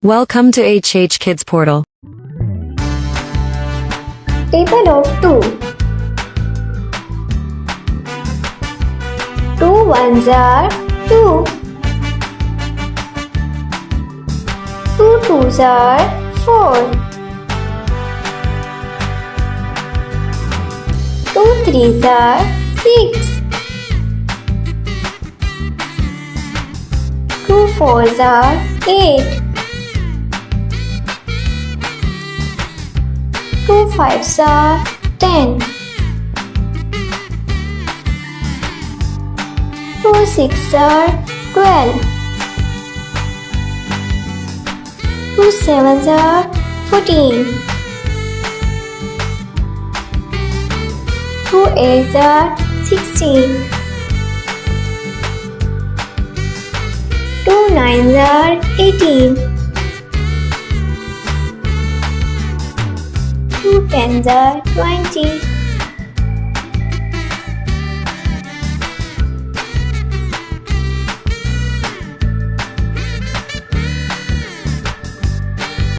Welcome to HHKIDSPORTAL. Table of 2. 2 ones are 2. 2 twos are 4. 2 threes are 6. 2 fours are 8. 2 fives are 10. 2 sixes are 12. 2 sevens are 14. 2 eights are 16. 2 nines are 18. 2 tens are 20.